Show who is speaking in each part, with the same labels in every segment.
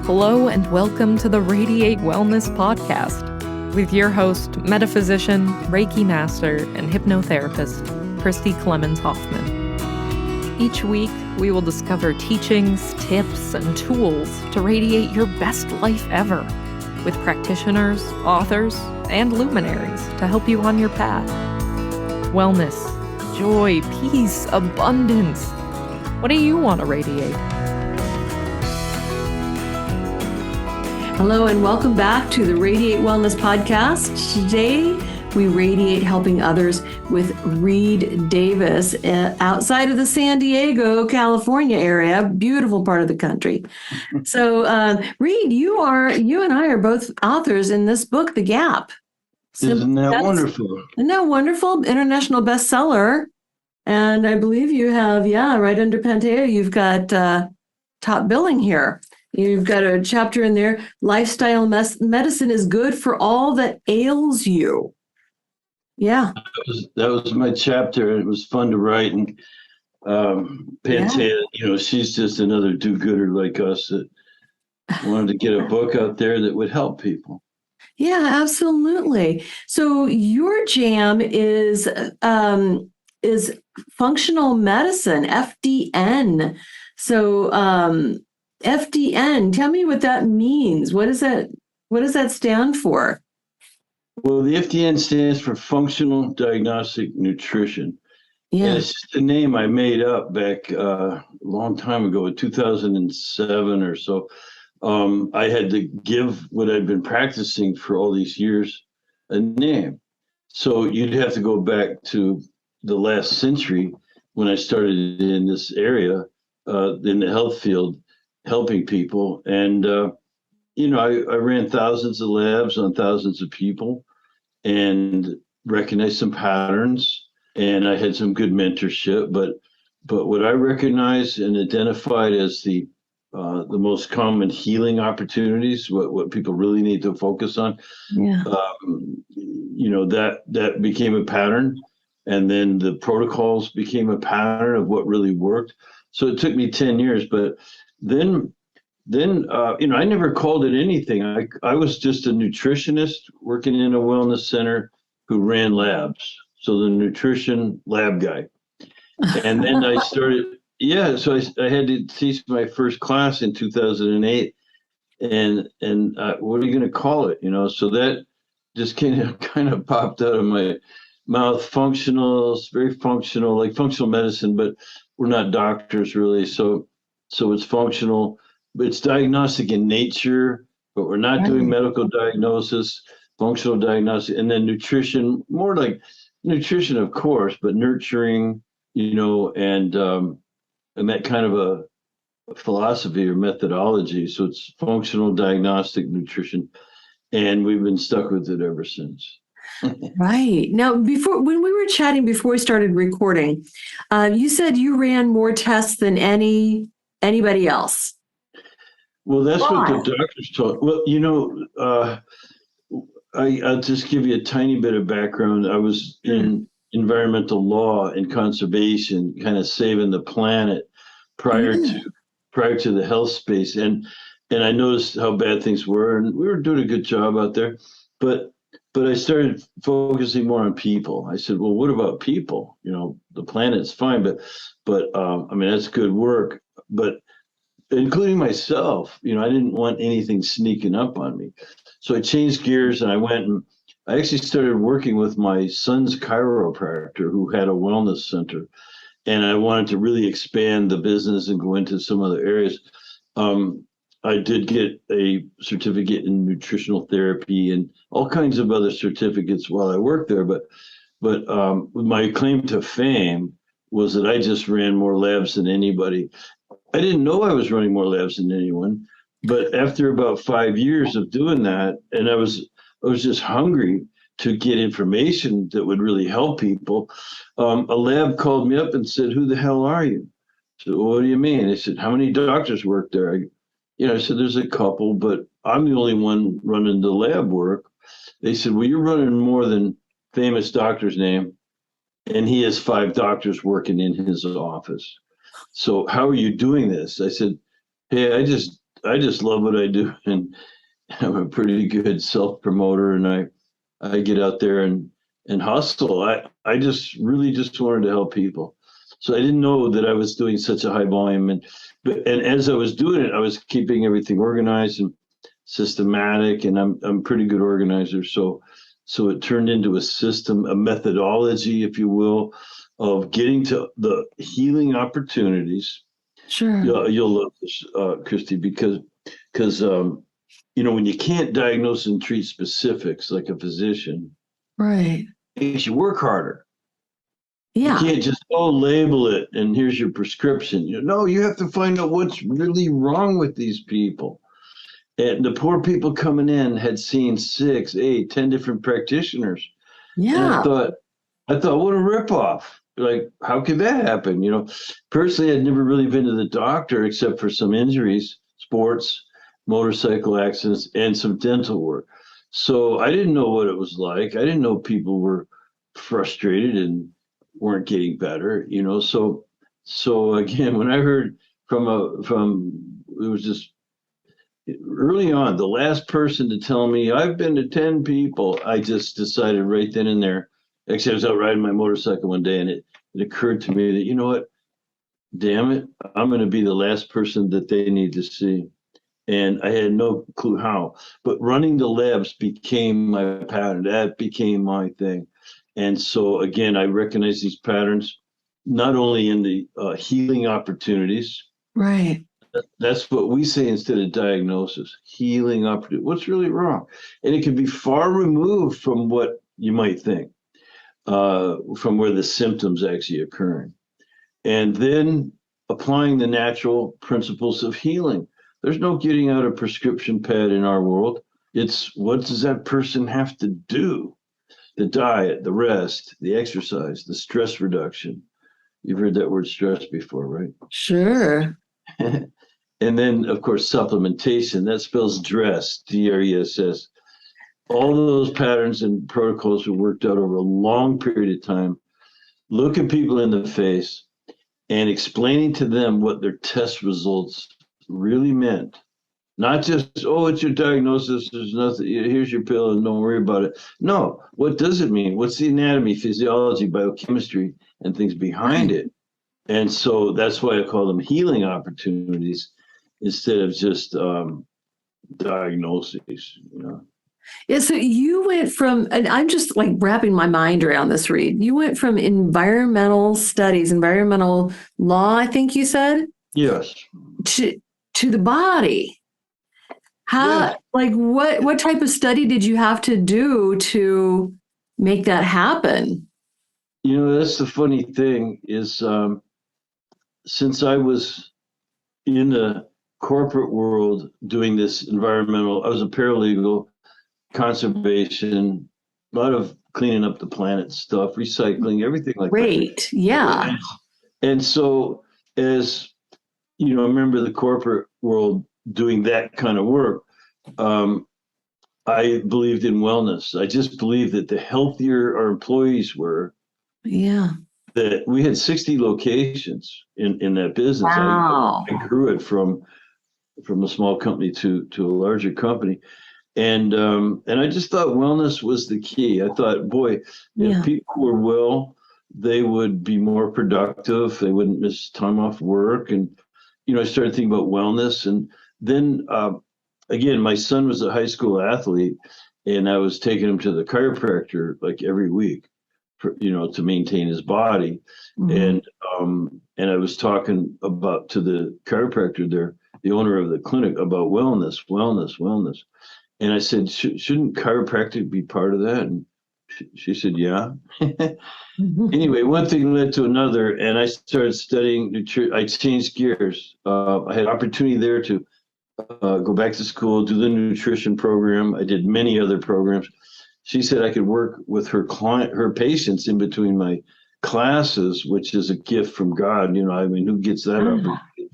Speaker 1: Hello and welcome to the Radiate Wellness Podcast with your host, metaphysician, Reiki master, and hypnotherapist, Christy Clemens Hoffman. Each week, we will discover teachings, tips, and tools to radiate your best life ever with practitioners, authors, and luminaries to help you on your path. Wellness, joy, peace, abundance. What do you want to radiate?
Speaker 2: Hello and welcome back to the Radiate Wellness Podcast. Today, we radiate helping others with Reed Davis outside of the San Diego, California area, beautiful part of the country. So, Reed, you and I are both authors in this book, The Gap.
Speaker 3: Isn't that wonderful?
Speaker 2: Isn't that wonderful? International bestseller. And I believe you have, right under Pantea, you've got top billing here. You've got a chapter in there, Lifestyle Medicine is Good for All That Ails You. Yeah.
Speaker 3: That was my chapter. It was fun to write. And Pantea, she's just another do-gooder like us that wanted to get a book out there that would help people.
Speaker 2: Yeah, absolutely. So your jam is functional medicine, FDN. So FDN, tell me what that means. What does that stand for?
Speaker 3: Well, the FDN stands for Functional Diagnostic Nutrition.
Speaker 2: Yeah.
Speaker 3: And it's just a name I made up back a long time ago, in 2007 or so. I had to give what I'd been practicing for all these years a name. So you'd have to go back to the last century when I started in this area, in the health field, helping people. And, I ran thousands of labs on thousands of people and recognized some patterns. And I had some good mentorship. But what I recognized and identified as the most common healing opportunities, what people really need to focus on, that became a pattern. And then the protocols became a pattern of what really worked. So it took me 10 years, but then I never called it anything. I was just a nutritionist working in a wellness center who ran labs. So the nutrition lab guy. And then I started, so I had to teach my first class in 2008. And what are you going to call it? So that just kind of popped out of my mouth. Functional, it's very functional, like functional medicine, but we're not doctors really. So it's functional, but it's diagnostic in nature, but we're not doing medical diagnosis, functional diagnostic, and then nutrition, more like nutrition, of course, but nurturing, and that kind of a philosophy or methodology. So it's functional diagnostic nutrition, and we've been stuck with it ever since.
Speaker 2: Right. Now, when we were chatting before we started recording, you said you ran more tests than anybody else.
Speaker 3: Well, that's what the doctors told. Well, I'll just give you a tiny bit of background. I was in environmental law and conservation, kind of saving the planet prior to the health space, and I noticed how bad things were, and we were doing a good job out there, but I started focusing more on people. I said, well, what about people? The planet's fine, but that's good work. But including myself, I didn't want anything sneaking up on me. So I changed gears and I actually started working with my son's chiropractor who had a wellness center. And I wanted to really expand the business and go into some other areas. I did get a certificate in nutritional therapy and all kinds of other certificates while I worked there. But my claim to fame was that I just ran more labs than anybody. I didn't know I was running more labs than anyone. But after about 5 years of doing that, and I was just hungry to get information that would really help people, a lab called me up and said, "Who the hell are you?" I said, "What do you mean?" They said, "How many doctors work there?" I said, "There's a couple, but I'm the only one running the lab work." They said, "Well, you're running more than famous doctor's name, and he has 5 doctors working in his office. So how are you doing this?" I said, "Hey, I just love what I do, and I'm a pretty good self promoter, and I get out there and hustle. I just really just wanted to help people. So I didn't know that I was doing such a high volume, and as I was doing it, I was keeping everything organized and systematic, and I'm pretty good organizer. So it turned into a system, a methodology, if you will, of getting to the healing opportunities.
Speaker 2: Sure.
Speaker 3: You'll love this, Christy, because when you can't diagnose and treat specifics like a physician,
Speaker 2: right,
Speaker 3: it makes you work harder.
Speaker 2: Yeah.
Speaker 3: You can't just label it and here's your prescription. No, you have to find out what's really wrong with these people. And the poor people coming in had seen 6, 8, 10 different practitioners.
Speaker 2: Yeah.
Speaker 3: And I thought, what a ripoff. Like, how could that happen? Personally, I'd never really been to the doctor except for some injuries, sports, motorcycle accidents, and some dental work. So I didn't know what it was like. I didn't know people were frustrated and weren't getting better, So again, when I heard it was just early on, the last person to tell me I've been to 10 people, I just decided right then and there. Actually, I was out riding my motorcycle one day, and it occurred to me that, you know what, damn it, I'm going to be the last person that they need to see. And I had no clue how. But running the labs became my pattern. That became my thing. And so, again, I recognize these patterns not only in the healing opportunities.
Speaker 2: Right.
Speaker 3: That's what we say instead of diagnosis, healing opportunity. What's really wrong? And it can be far removed from what you might think, from where the symptoms actually occurring. And then applying the natural principles of healing. There's no getting out a prescription pad in our world. It's what does that person have to do? The diet, the rest, the exercise, the stress reduction. You've heard that word stress before, right?
Speaker 2: Sure.
Speaker 3: And then, of course, supplementation. That spells dress, DRESS. All those patterns and protocols were worked out over a long period of time. Looking people in the face and explaining to them what their test results really meant. Not just, it's your diagnosis, there's nothing, here's your pill and don't worry about it. No, what does it mean? What's the anatomy, physiology, biochemistry, and things behind it? And so that's why I call them healing opportunities instead of just diagnoses,
Speaker 2: Yeah, so you went from, and I'm just like wrapping my mind around this, Reed. You went from environmental studies, environmental law, I think you said?
Speaker 3: Yes.
Speaker 2: To the body. How,
Speaker 3: Yes.
Speaker 2: like, what type of study did you have to do to make that happen?
Speaker 3: That's the funny thing is, since I was in the corporate world doing this environmental, I was a paralegal, conservation, a lot of cleaning up the planet stuff, recycling, everything like that.
Speaker 2: Great. Yeah.
Speaker 3: And so as, a member of the corporate world doing that kind of work, I believed in wellness. I just believed that the healthier our employees were, that we had 60 locations in that business.
Speaker 2: Wow.
Speaker 3: I grew it from a small company to a larger company. And I just thought wellness was the key. I thought, boy, if people were well, they would be more productive. They wouldn't miss time off work. And, I started thinking about wellness. And then, again, my son was a high school athlete, and I was taking him to the chiropractor like every week, to maintain his body. Mm-hmm. And I was talking to the chiropractor there, the owner of the clinic, about wellness. And I said, shouldn't chiropractic be part of that? And she said, yeah. Anyway, one thing led to another, and I started studying nutrition. I changed gears. I had opportunity there to go back to school, do the nutrition program. I did many other programs. She said I could work with her patients in between my classes, which is a gift from God. Who gets that opportunity?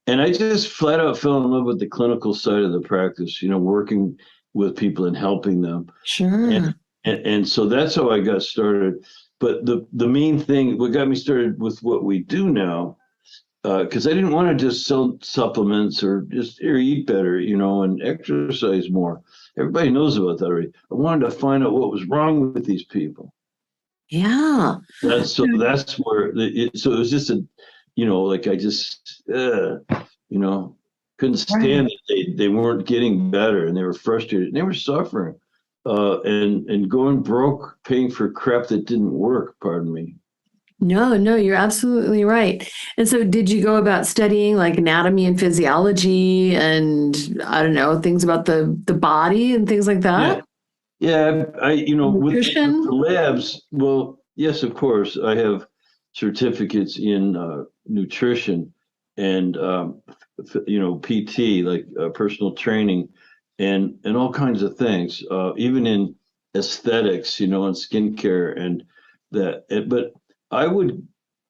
Speaker 3: And I just flat out fell in love with the clinical side of the practice, working with people and helping them.
Speaker 2: Sure.
Speaker 3: And so that's how I got started. But the main thing, what got me started with what we do now, because I didn't want to just sell supplements or just eat better, and exercise more. Everybody knows about that already. I wanted to find out what was wrong with these people.
Speaker 2: Yeah.
Speaker 3: That's where so it was just like I just couldn't stand it. They weren't getting better, and they were frustrated, and they were suffering, and going broke, paying for crap that didn't work. Pardon me.
Speaker 2: No, you're absolutely right. And so did you go about studying like anatomy and physiology and I don't know, things about the body and things like that?
Speaker 3: Yeah, with
Speaker 2: Nutrition?
Speaker 3: the labs, well, yes, of course, I have certificates in nutrition and PT, like personal training, and all kinds of things, even in aesthetics, and skincare and that. But I would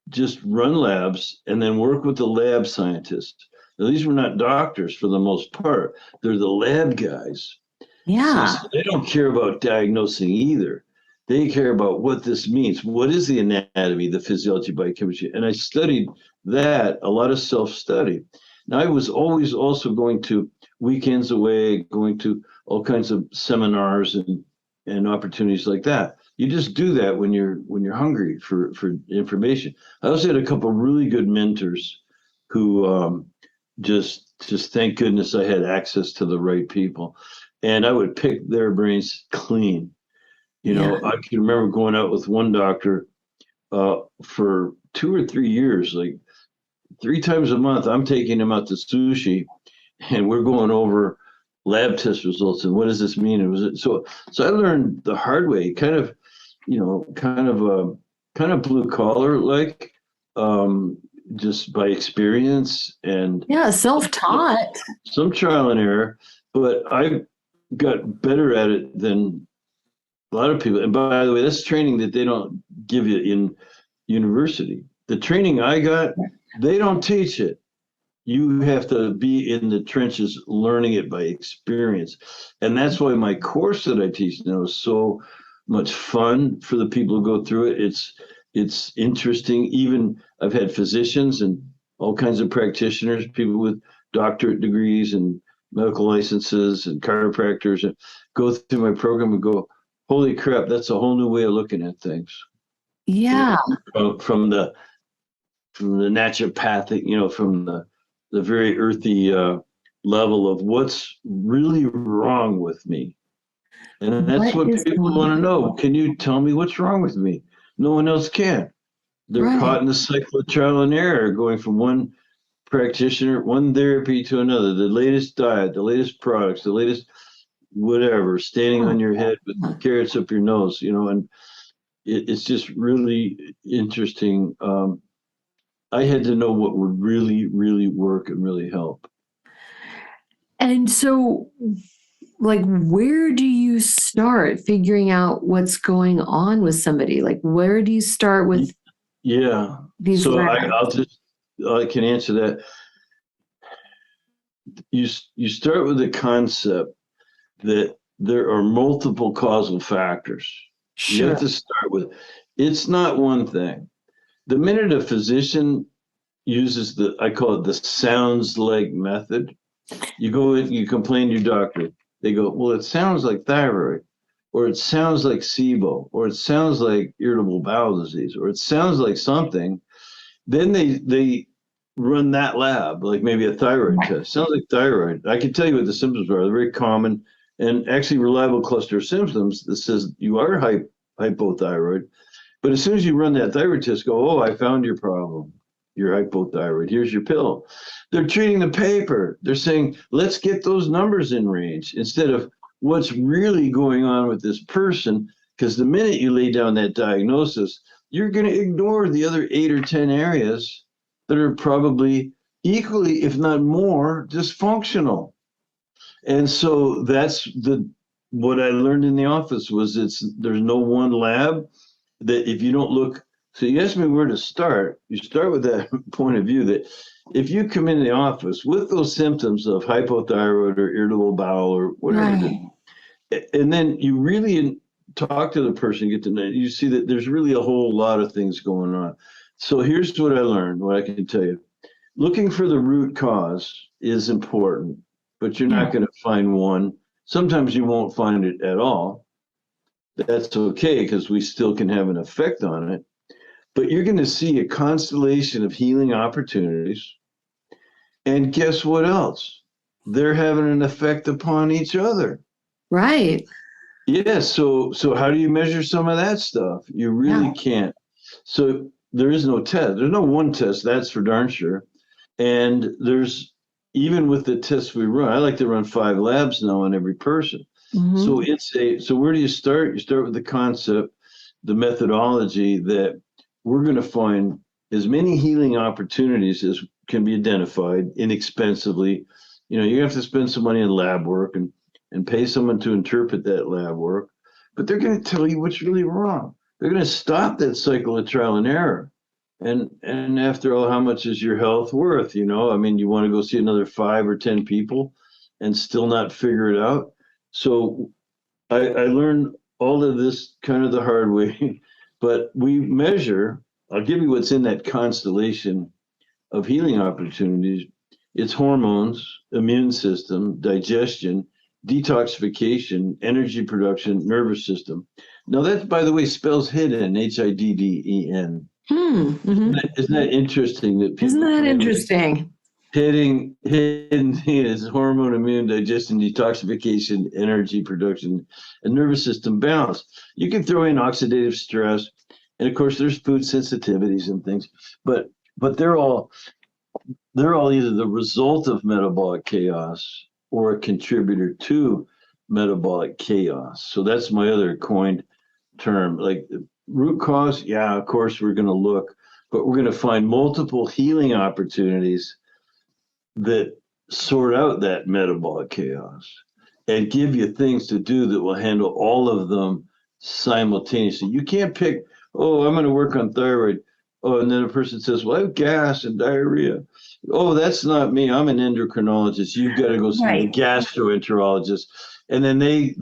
Speaker 3: just run labs and then work with the lab scientists. Now, these were not doctors for the most part; they're the lab guys.
Speaker 2: Yeah.
Speaker 3: So they don't care about diagnosing either. They care about what this means. What is the anatomy, the physiology, biochemistry? And I studied that, a lot of self-study. Now, I was always also going to weekends away, going to all kinds of seminars and opportunities like that. You just do that when you're hungry for information. I also had a couple of really good mentors who just thank goodness I had access to the right people. And I would pick their brains clean. I can remember going out with one doctor for 2 or 3 years, like 3 times a month. I'm taking him out to sushi, and we're going over lab test results and what does this mean? So I learned the hard way, kind of blue collar, like just by experience and
Speaker 2: self-taught.
Speaker 3: Some trial and error, but I got better at it than a lot of people. And by the way, that's training that they don't give you in university. The training I got, they don't teach it. You have to be in the trenches learning it by experience. And that's why my course that I teach now is so much fun for the people who go through it. It's interesting. Even I've had physicians and all kinds of practitioners, people with doctorate degrees and medical licenses and chiropractors, and go through my program and go, holy crap, that's a whole new way of looking at things.
Speaker 2: Yeah.
Speaker 3: From the naturopathic, from the very earthy level of what's really wrong with me. And that's what people want to know. Can you tell me what's wrong with me? No one else can. They're caught in the cycle of trial and error, going from one practitioner, one therapy to another, the latest diet, the latest products, the latest whatever, standing on your head with carrots up your nose, and it's just really interesting. I had to know what would really, really work and really help.
Speaker 2: And so, like, where do you start figuring out what's going on with somebody? Like, where do you start with?
Speaker 3: Yeah. So I can answer that. You start with the concept that there are multiple causal factors.
Speaker 2: Sure.
Speaker 3: You have to start with, it's not one thing. The minute a physician uses I call it the sounds like method, you go in, you complain to your doctor. They go, well, it sounds like thyroid, or it sounds like SIBO, or it sounds like irritable bowel disease, or it sounds like something. Then they run that lab, like maybe a thyroid test. Sounds like thyroid. I can tell you what the symptoms are. They're very common and actually reliable cluster of symptoms that says you are hypothyroid. But as soon as you run that thyroid test, go, oh, I found your problem. You're hypothyroid. Here's your pill. They're treating the paper. They're saying, let's get those numbers in range instead of what's really going on with this person. Because the minute you lay down that diagnosis, you're going to ignore the other 8 or 10 areas that are probably equally, if not more, dysfunctional. And so that's what I learned in the office was there's no one lab that if you don't look. So you asked me where to start. You start with that point of view that if you come in the office with those symptoms of hypothyroid or irritable bowel or whatever, and then you really talk to the person, get to know, you see that there's really a whole lot of things going on. So here's what I learned, what I can tell you. looking for the root cause is important, but you're not going to find one. Sometimes you won't find it at all. That's okay, because we still can have an effect on it. But you're going to see a constellation of healing opportunities. And guess what else? They're having an effect upon each other.
Speaker 2: Right.
Speaker 3: Yeah. So how do you measure some of that stuff? You really can't. So there is no test. There's no one test, that's for darn sure. And there's, even with the tests we run, I like to run 5 labs now on every person. So so where do you start? You start with the concept, the methodology, that we're going to find as many healing opportunities as can be identified inexpensively. You have to spend some money on lab work and pay someone to interpret that lab work, but they're going to tell you what's really wrong. They're going to stop that cycle of trial and error. And after all, how much is your health worth? You want to go see another 5 or 10 people and still not figure it out. So I learned all of this kind of the hard way, but we measure. I'll give you what's in that constellation of healing opportunities. It's hormones, immune system, digestion, detoxification, energy production, nervous system. Now that, by the way, spells hidden, HIDDEN. Isn't that interesting?
Speaker 2: Isn't that interesting?
Speaker 3: Hidden is hormone, immune, digestion, detoxification, energy production, and nervous system balance. You can throw in oxidative stress, and of course, there's food sensitivities and things, but they're all either the result of metabolic chaos or a contributor to metabolic chaos. So that's my other coined term. Like root cause, yeah, of course we're going to look, but we're going to find multiple healing opportunities that sort out that metabolic chaos and give you things to do that will handle all of them simultaneously. You can't pick, oh, I'm going to work on thyroid. Oh, and then a person says, well, I have gas and diarrhea. Oh, that's not me. I'm an endocrinologist. You've got to go see a gastroenterologist. And then they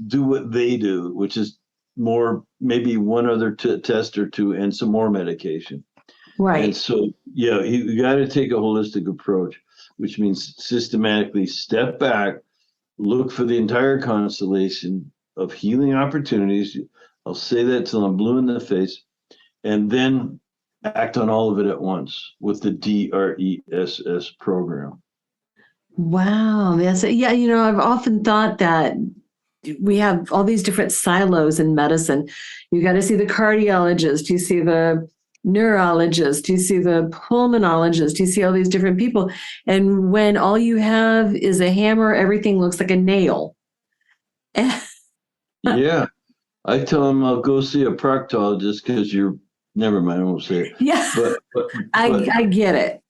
Speaker 3: do what they do, which is more, maybe one other test or two and some more medication.
Speaker 2: Right.
Speaker 3: And so, yeah, you got to take a holistic approach, which means systematically step back, look for the entire constellation of healing opportunities. I'll say that till I'm blue in the face, and then act on all of it at once with the DRESS program.
Speaker 2: Wow. Yes. Yeah. I've often thought that we have all these different silos in medicine. You got to see the cardiologist, you see the neurologist, you see the pulmonologist, you see all these different people. And when all you have is a hammer, everything looks like a nail.
Speaker 3: Yeah. I tell them I'll go see a proctologist because never mind, I won't say it.
Speaker 2: Yeah.
Speaker 3: But
Speaker 2: I get it.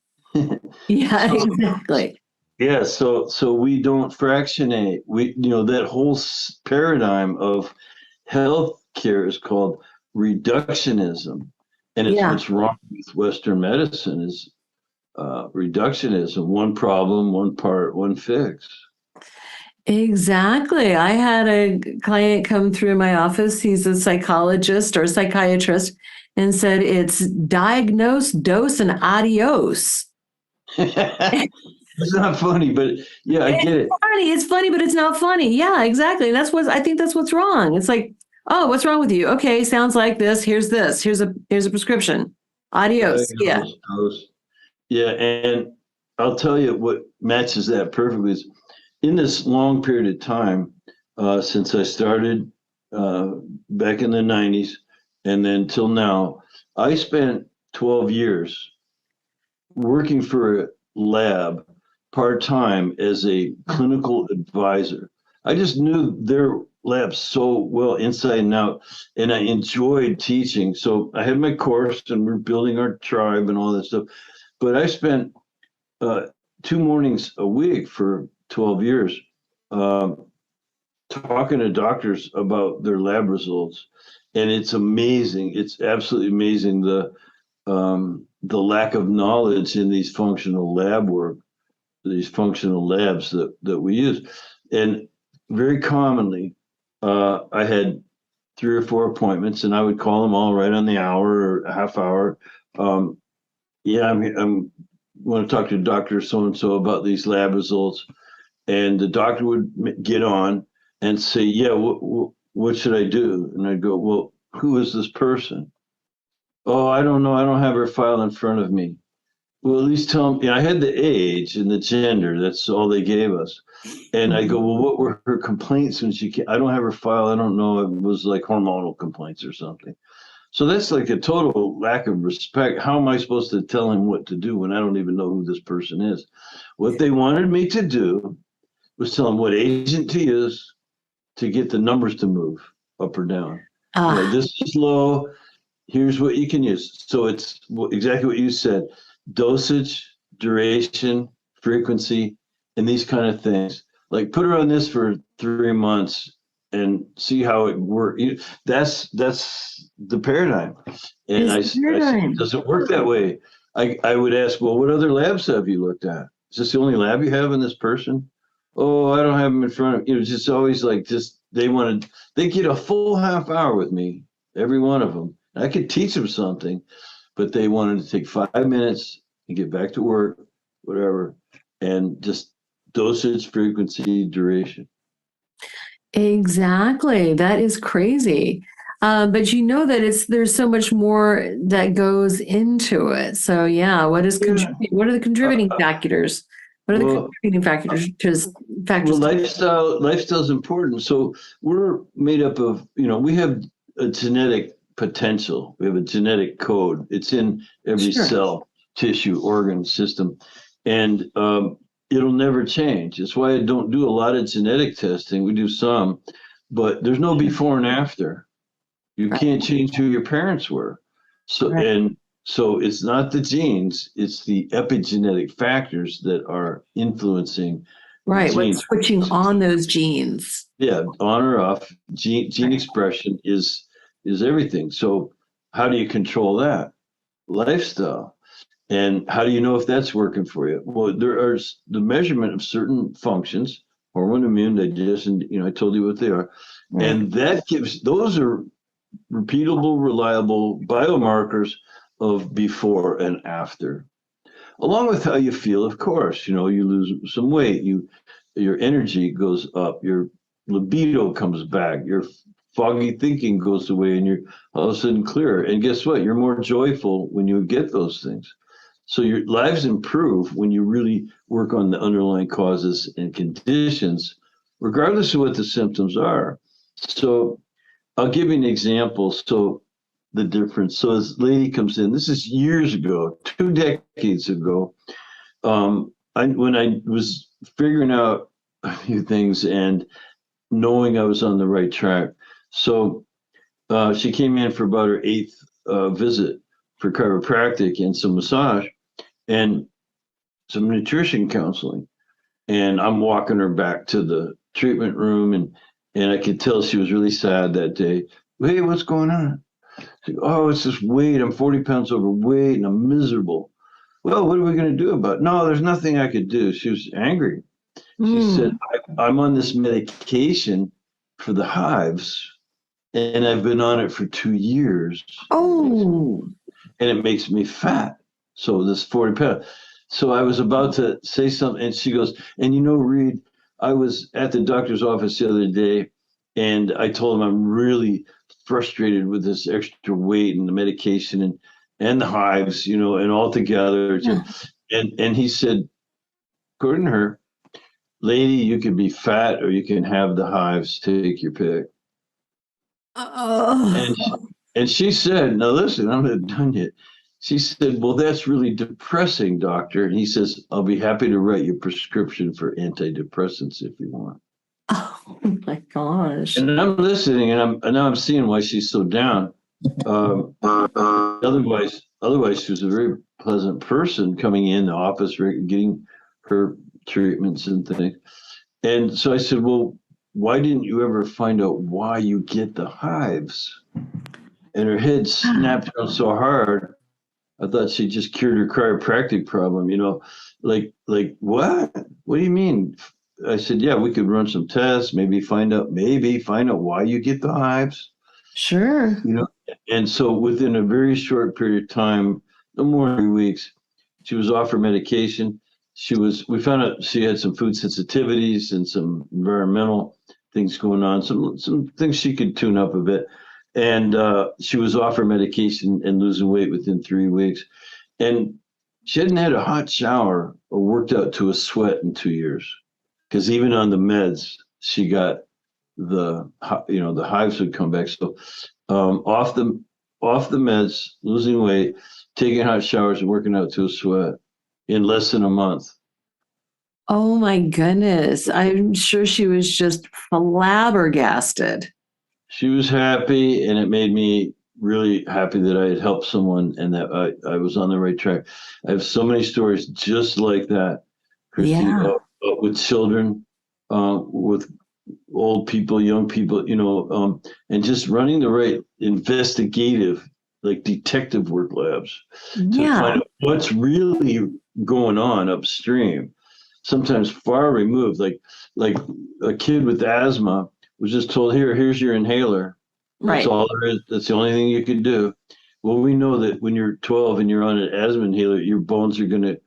Speaker 2: Yeah, exactly.
Speaker 3: Yeah, so we don't fractionate. That whole paradigm of healthcare is called reductionism, and it's what's wrong with Western medicine is reductionism. One problem, one part, one fix.
Speaker 2: Exactly. I had a client come through my office. He's a psychologist or psychiatrist, and said it's diagnose, dose, and adios.
Speaker 3: It's not funny, but yeah, I get it.
Speaker 2: It's funny, but it's not funny. Yeah, exactly. And I think that's what's wrong. It's like, oh, what's wrong with you? Okay, sounds like this. Here's this. Here's a prescription. Adios. Yeah.
Speaker 3: Yeah, and I'll tell you what matches that perfectly is in this long period of time since I started back in the 90s and then till now, I spent 12 years working for a lab part-time as a clinical advisor. I just knew their lab so well inside and out, and I enjoyed teaching. So I had my course and we're building our tribe and all that stuff. But I spent 2 mornings a week for 12 years talking to doctors about their lab results. And it's amazing. It's absolutely amazing the lack of knowledge in these functional labs that we use. And very commonly, I had 3 or 4 appointments, and I would call them all right on the hour or a half hour. I'm want to talk to Dr. So-and-so about these lab results. And the doctor would get on and say, yeah, what should I do? And I'd go, well, who is this person? Oh, I don't know. I don't have her file in front of me. Well, at least tell me. I had the age and the gender. That's all they gave us. And I go, well, what were her complaints when she came? I don't have her file. I don't know. It was like hormonal complaints or something. So that's like a total lack of respect. How am I supposed to tell him what to do when I don't even know who this person is? What they wanted me to do was tell him what agent to use to get the numbers to move up or down. This is low. Here's what you can use. So it's exactly what you said: dosage, duration, frequency, and these kind of things. Like put her on this for 3 months and see how it works. That's the paradigm. And I said, it doesn't work that way. I would ask, well, what other labs have you looked at? Is this the only lab you have in this person? Oh, I don't have them in front of you. Just always like they get a full half hour with me, every one of them. I could teach them something, but they wanted to take 5 minutes and get back to work, whatever, and just dosage, frequency, duration.
Speaker 2: Exactly. That is crazy. But you know that there's so much more that goes into it. So yeah, what are the contributing factors? What are the contributing factors?
Speaker 3: Well, lifestyle's important. So we're made up of, we have a genetic potential. We have a genetic code. It's in every cell, tissue, organ, system. And it'll never change. That's why I don't do a lot of genetic testing. We do some, but there's no before and after. You can't change who your parents were. So it's not the genes, it's the epigenetic factors that are influencing.
Speaker 2: Right. What's switching on those genes?
Speaker 3: Yeah, on or off. Gene expression is everything. So how do you control that? Lifestyle. And how do you know if that's working for you? Well, there are the measurement of certain functions, hormone, immune, digestion, I told you what they are. And those are repeatable, reliable biomarkers of before and after. Along with how you feel, of course, you lose some weight, your energy goes up, your libido comes back, your foggy thinking goes away, and you're all of a sudden clearer. And guess what? You're more joyful when you get those things. So your lives improve when you really work on the underlying causes and conditions, regardless of what the symptoms are. So I'll give you an example. So the difference. So this lady comes in, this is years ago, 2 decades ago, when I was figuring out a few things and knowing I was on the right track. So she came in for about her 8th visit for chiropractic and some massage and some nutrition counseling. And I'm walking her back to the treatment room, and I could tell she was really sad that day. Hey, what's going on? She goes, oh, it's this weight. I'm 40 pounds overweight and I'm miserable. Well, what are we going to do about it? No, there's nothing I could do. She was angry. She said, I'm on this medication for the hives, and I've been on it for 2 years.
Speaker 2: Oh.
Speaker 3: And it makes me fat. So this 40 pounds. So I was about to say something, and she goes, and Reed, I was at the doctor's office the other day, and I told him I'm really frustrated with this extra weight and the medication and the hives, and all together. Yeah. And he said, according to her, lady, you can be fat or you can have the hives. Take your pick. And she said, now listen, I'm not done yet. She said, well, that's really depressing, doctor. And he says, I'll be happy to write you a prescription for antidepressants if you want.
Speaker 2: Oh my gosh.
Speaker 3: And I'm listening, and now I'm seeing why she's so down. Otherwise, she was a very pleasant person coming in the office, getting her treatments and things. And so I said, well, why didn't you ever find out why you get the hives? And her head snapped down so hard, I thought she just cured her chiropractic problem, like what? What do you mean? I said, yeah, we could run some tests, maybe find out why you get the hives.
Speaker 2: Sure.
Speaker 3: And so within a very short period of time, no more than 3 weeks, She was offered medication. We found out she had some food sensitivities and some environmental things going on, some things she could tune up a bit. And she was offered medication and losing weight within 3 weeks. And she hadn't had a hot shower or worked out to a sweat in 2 years. Because even on the meds, she got the hives would come back. So off the meds, losing weight, taking hot showers and working out to a sweat in less than a month.
Speaker 2: Oh my goodness. I'm sure she was just flabbergasted.
Speaker 3: She was happy, and it made me really happy that I had helped someone and that I was on the right track. I have so many stories just like that, Christy,
Speaker 2: Yeah.
Speaker 3: with children, with old people, young people, and just running the right investigative, like detective work labs to find out what's really going on upstream, sometimes far removed, like a kid with asthma was just told, here's your inhaler. That's all there is. That's the only thing you can do. Well, we know that when you're 12 and you're on an asthma inhaler, your bones are going to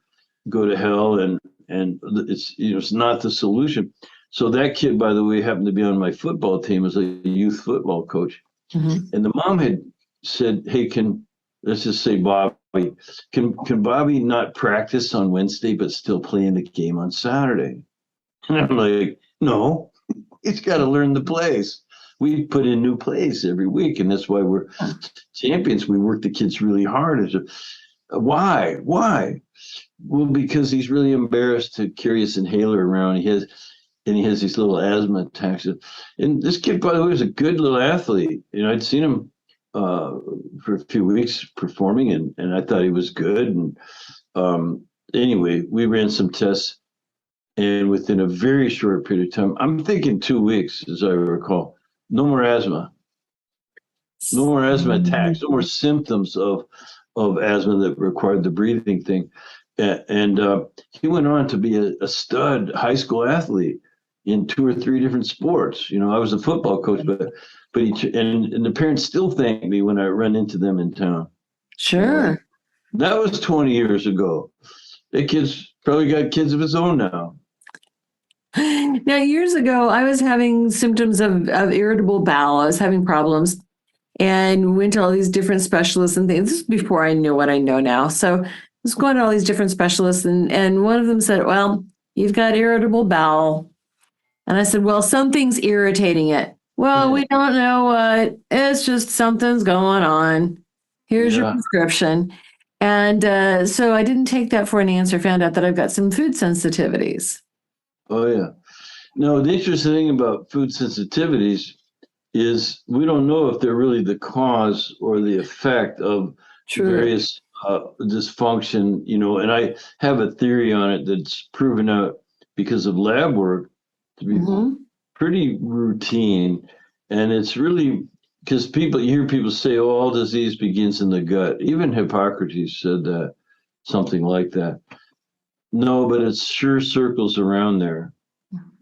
Speaker 3: go to hell, and it's not the solution. So that kid, by the way, happened to be on my football team as a youth football coach. Mm-hmm. And the mom had said, hey, let's just say Bobby, can Bobby not practice on Wednesday but still play in the game on Saturday? And I'm like, no, he's got to learn the plays. We put in new plays every week, and that's why we're champions. We work the kids really hard. Why? Well, because he's really embarrassed to carry his inhaler around. He has these little asthma attacks. And this kid, by the way, was a good little athlete. I'd seen him for a few weeks performing, and I thought he was good. And anyway, we ran some tests, and within a very short period of time, I'm thinking 2 weeks, as I recall, no more asthma. No more asthma attacks, no more symptoms of asthma that required the breathing thing. And he went on to be a stud high school athlete in 2 or 3 different sports. I was a football coach, but and the parents still thank me when I run into them in town.
Speaker 2: Sure.
Speaker 3: That was 20 years ago. That kid's probably got kids of his own now.
Speaker 2: Now, years ago, I was having symptoms of irritable bowel. I was having problems and went to all these different specialists and things. This is before I knew what I know now. So I was going to all these different specialists, and one of them said, well, you've got irritable bowel. And I said, well, something's irritating it. Well, we don't know what. It's just something's going on. Here's your prescription. And so I didn't take that for an answer, found out that I've got some food sensitivities.
Speaker 3: Oh, yeah. No, the interesting thing about food sensitivities is we don't know if they're really the cause or the effect of various dysfunction, and I have a theory on it that's proven out because of lab work to be pretty routine. And it's really because you hear people say, oh, all disease begins in the gut. Even Hippocrates said that, something like that. No, but it sure circles around there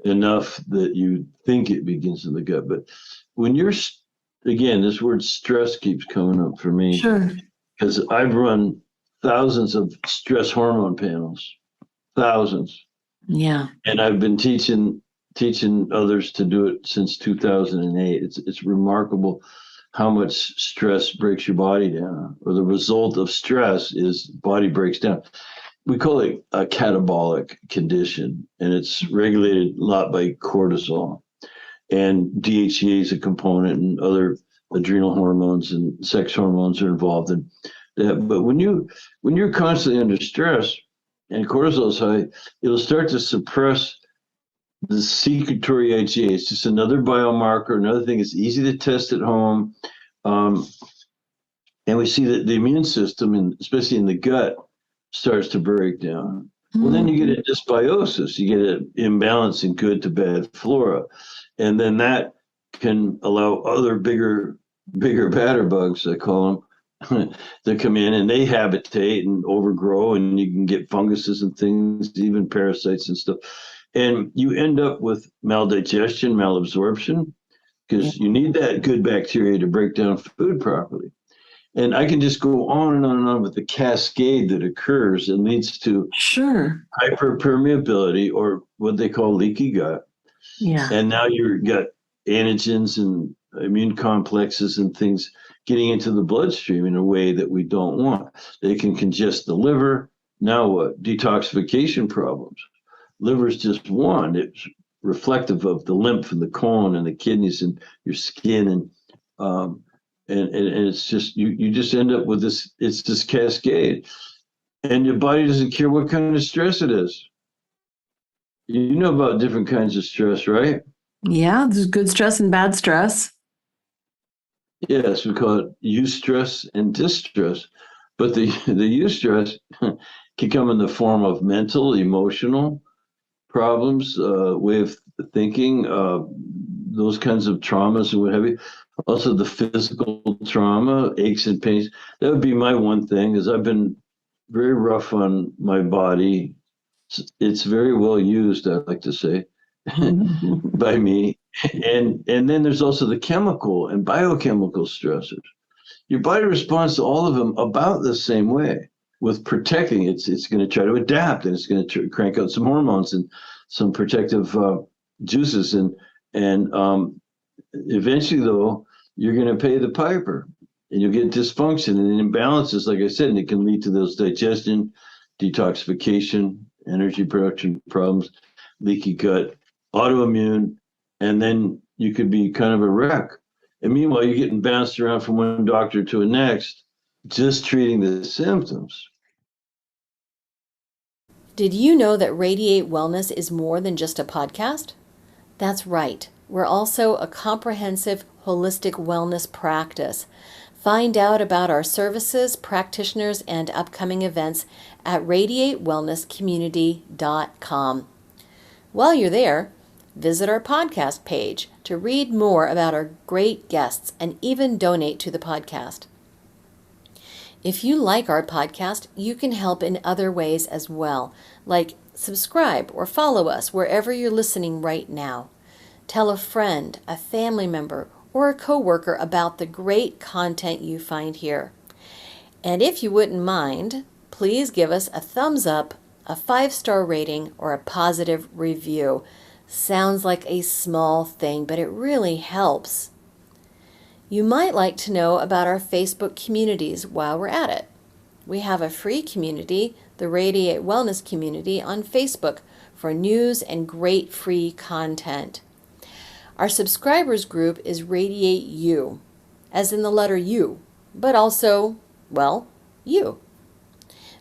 Speaker 3: enough that you think it begins in the gut. But when again, this word stress keeps coming up for me.
Speaker 2: Sure.
Speaker 3: Because I've run thousands of stress hormone panels, thousands.
Speaker 2: Yeah.
Speaker 3: And I've been teaching others to do it since 2008. It's remarkable how much stress breaks your body down, or the result of stress is body breaks down. We call it a catabolic condition, and it's regulated a lot by cortisol, and DHEA is a component, and other adrenal hormones and sex hormones are involved in that. But when you're constantly under stress and cortisol is high, it'll start to suppress the secretory IgA. It's just another biomarker, another thing. It's easy to test at home. And we see that the immune system, and especially in the gut, starts to break down. Well, then you get a dysbiosis. You get an imbalance in good to bad flora. And then that can allow other bigger, badder bugs, I call them, to come in, and they habitate and overgrow, and you can get funguses and things, even parasites and stuff. And you end up with maldigestion, malabsorption, because you need that good bacteria to break down food properly. And I can just go on and on and on with the cascade that occurs and leads to
Speaker 2: Sure.
Speaker 3: hyperpermeability, or what they call leaky gut.
Speaker 2: Yeah.
Speaker 3: And now you've got antigens and immune complexes and things getting into the bloodstream in a way that we don't want. They can congest the liver. Now what? Detoxification problems. Liver's just one. It's reflective of the lymph and the colon and the kidneys and your skin, and it's just you just end up with this. It's this cascade, and your body doesn't care what kind of stress it is. You know about different kinds of stress, right?
Speaker 2: Yeah, there's good stress and bad stress.
Speaker 3: Yes, we call it eustress and distress. But the eustress can come in the form of mental, emotional problems, way of thinking, those kinds of traumas and what have you. Also, the physical trauma, aches and pains. That would be my one thing, is I've been very rough on my body. It's very well used, I like to say, by me. And then there's also the chemical and biochemical stressors. Your body responds to all of them about the same way. With protecting, it's going to try to adapt, and it's going to crank out some hormones and some protective juices, and eventually, though, you're going to pay the piper, and you'll get dysfunction and imbalances, like I said, and it can lead to those digestion, detoxification, energy production problems, leaky gut, autoimmune, and then you could be kind of a wreck. And meanwhile, you're getting bounced around from one doctor to the next, just treating the symptoms.
Speaker 4: Did you know that Radiate Wellness is more than just a podcast? That's right. We're also a comprehensive holistic wellness practice. Find out about our services, practitioners, and upcoming events at radiatewellnesscommunity.com. While you're there, visit our podcast page to read more about our great guests and even donate to the podcast. If you like our podcast, you can help in other ways as well, like subscribe or follow us wherever you're listening right now. Tell a friend, a family member, or a coworker about the great content you find here. And if you wouldn't mind, please give us a thumbs up, a 5-star rating, or a positive review. Sounds like a small thing, but it really helps. You might like to know about our Facebook communities while we're at it. We have a free community, the Radiate Wellness Community, on Facebook for news and great free content. Our subscribers group is Radiate U, as in the letter U, but also, well, you.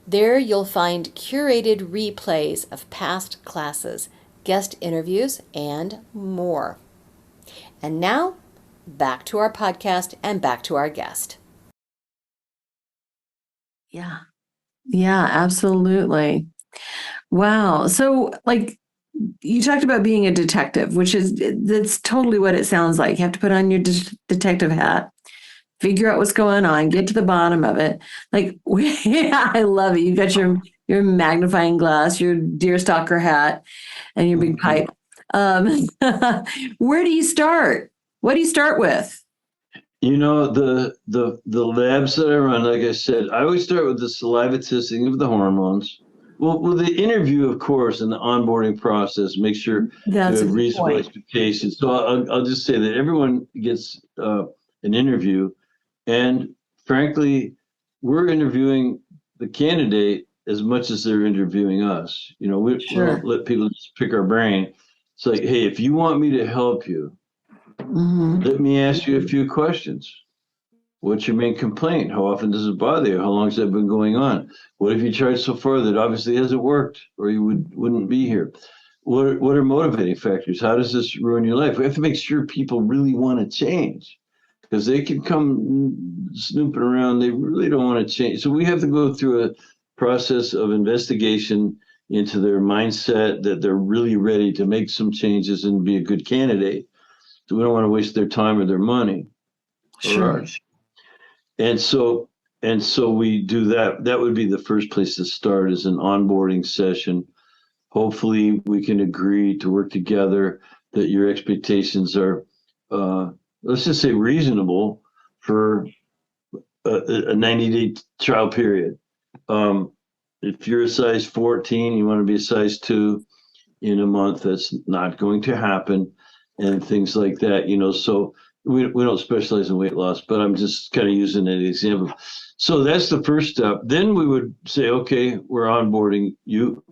Speaker 4: There you'll find curated replays of past classes, guest interviews, and more. And now, back to our podcast and back to our guest.
Speaker 2: Yeah. Yeah, absolutely. Wow. So, like, you talked about being a detective, that's totally what it sounds like. You have to put on your detective hat, figure out what's going on, get to the bottom of it. Like, yeah, I love it. You got your magnifying glass, your deerstalker hat, and your big pipe. Where do you start? What do you start with?
Speaker 3: You know, the labs that I run, like I said, I always start with the saliva testing of the hormones. Well, with the interview, of course, and the onboarding process, make sure
Speaker 2: That's
Speaker 3: you
Speaker 2: a
Speaker 3: have
Speaker 2: good
Speaker 3: reasonable
Speaker 2: point.
Speaker 3: expectations. So I'll just say that everyone gets an interview, and frankly, we're interviewing the candidate as much as they're interviewing us. You know, we don't let people just pick our brain. It's like, hey, if you want me to help you, let me ask you a few questions. What's your main complaint? How often does it bother you? How long has that been going on? What have you tried so far that obviously hasn't worked, or you wouldn't be here? What are motivating factors? How does this ruin your life? We have to make sure people really want to change, because they can come snooping around. They really don't want to change. So we have to go through a process of investigation into their mindset, that they're really ready to make some changes and be a good candidate. So we don't want to waste their time or their money or ours. And so we do that. That would be the first place to start, is an onboarding session. Hopefully we can agree to work together, that your expectations are, let's just say, reasonable for a 90-day trial period. If you're a size 14, you want to be a size 2 in a month. That's not going to happen, and things like that. So we don't specialize in weight loss, but I'm just kind of using an example. So that's the first step. Then we would say, okay, we're onboarding you.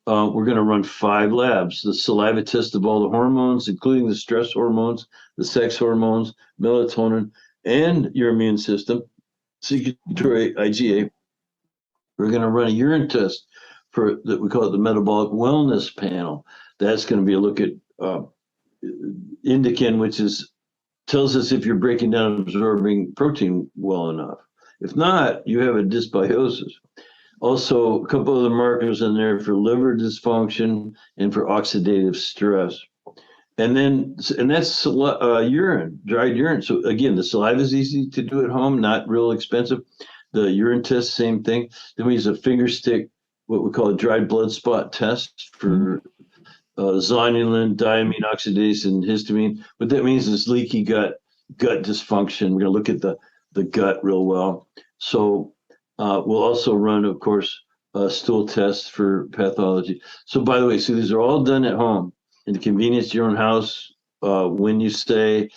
Speaker 3: We're going to run 5 labs: the saliva test of all the hormones, including the stress hormones, the sex hormones, melatonin, and your immune system, secretory IgA. We're going to run a urine test that we call it the metabolic wellness panel. That's going to be a look at indican, which tells us if you're breaking down and absorbing protein well enough. If not, you have a dysbiosis. Also, a couple of the markers in there for liver dysfunction and for oxidative stress. And that's urine, dried urine. So again, the saliva is easy to do at home, not real expensive. The urine test, same thing. Then we use a finger stick, what we call a dried blood spot test for zonulin, diamine oxidase, and histamine. What that means is leaky gut dysfunction. We're going to look at the gut real well. So we'll also run, of course, stool tests for pathology. So by the way, these are all done at home in the convenience of your own house. When you stay,